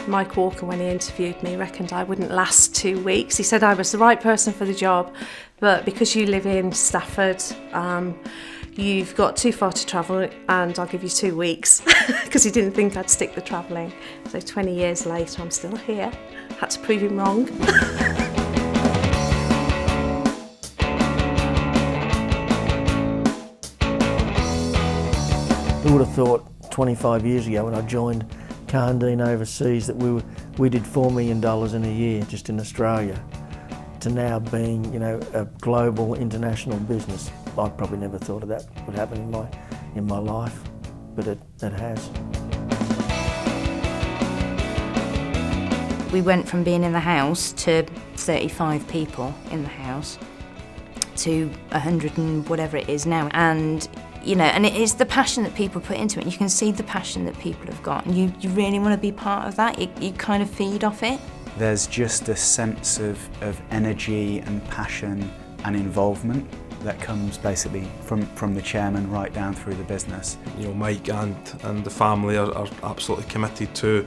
Mike Walker, when he interviewed me, reckoned I wouldn't last 2 weeks. He said I was the right person for the job, but because you live in Stafford, you've got too far to travel and I'll give you 2 weeks, because he didn't think I'd stick the travelling. So 20 years later, I'm still here. Had to prove him wrong. Who would have thought 25 years ago when I joined Karndean overseas that we did $4 million in a year just in Australia, to now being, you know, a global international business. I probably never thought of that would happen in my life, but it has. We went from being in the house to 35 people in the house to 100 and whatever it is now. And you know, and it is the passion that people put into it. You can see the passion that people have got, and you really want to be part of that. You kind of feed off it. There's just a sense of energy and passion and involvement that comes basically from the chairman right down through the business. You know, Mike and the family are absolutely committed to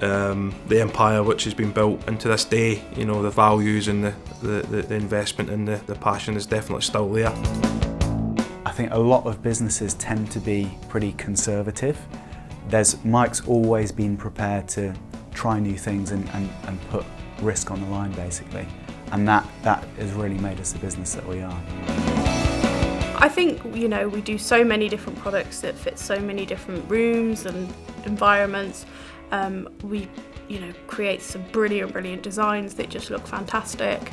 the empire which has been built into this day. You know, the values and the investment and the passion is definitely still there. I think a lot of businesses tend to be pretty conservative. Mike's always been prepared to try new things and put risk on the line, basically. And that has really made us the business that we are. I think, you know, we do so many different products that fit so many different rooms and environments. We, you know, create some brilliant designs that just look fantastic.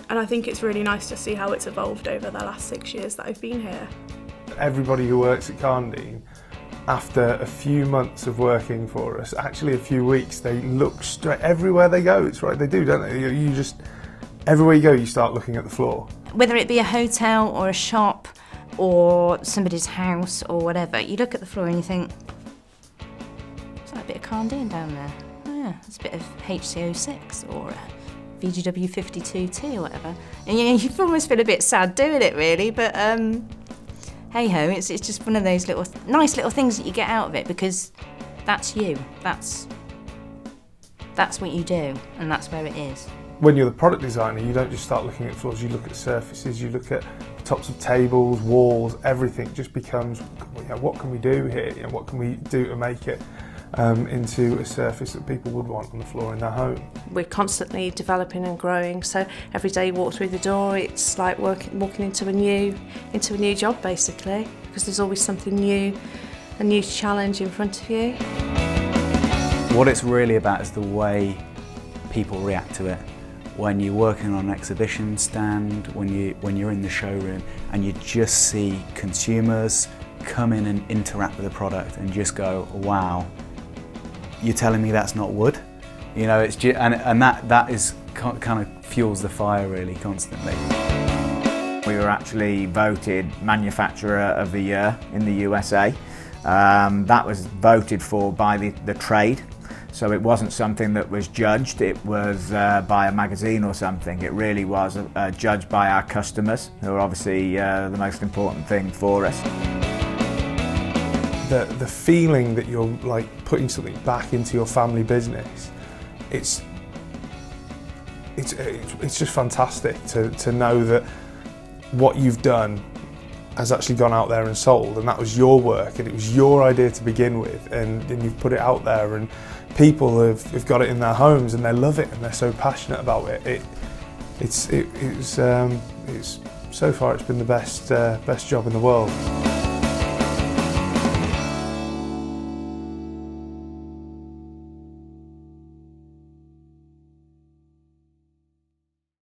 And I think it's really nice to see how it's evolved over the last 6 years that I've been here. Everybody who works at Karndean, after a few months of working for us, actually a few weeks, they look straight everywhere they go. It's right, they do, don't they? You just, everywhere you go, you start looking at the floor. Whether it be a hotel or a shop or somebody's house or whatever, you look at the floor and you think, is that a bit of Karndean down there? Oh yeah, it's a bit of HCO6 or VGW 52T or whatever. And you know, you almost feel a bit sad doing it really, but hey ho, it's just one of those nice little things that you get out of it, because that's you. That's what you do, and that's where it is. When you're the product designer, you don't just start looking at floors, you look at surfaces, you look at the tops of tables, walls, everything just becomes, you know, what can we do here? You know, what can we do to make it into a surface that people would want on the floor in their home. We're constantly developing and growing, so every day you walk through the door, it's like walking into a new job basically, because there's always something new, a new challenge in front of you. What it's really about is the way people react to it. When you're working on an exhibition stand, when you're in the showroom, and you just see consumers come in and interact with the product and just go, wow, you're telling me that's not wood? You know, it's just, and that is kind of fuels the fire really constantly. We were actually voted Manufacturer of the Year in the USA. That was voted for by the trade. So it wasn't something that was judged, it was by a magazine or something. It really was judged by our customers, who are obviously the most important thing for us. The feeling that you're like putting something back into your family business, it's just fantastic to know that what you've done has actually gone out there and sold, and that was your work and it was your idea to begin with, and you've put it out there and people have got it in their homes and they love it and they're so passionate about it. So far it's been the best job in the world.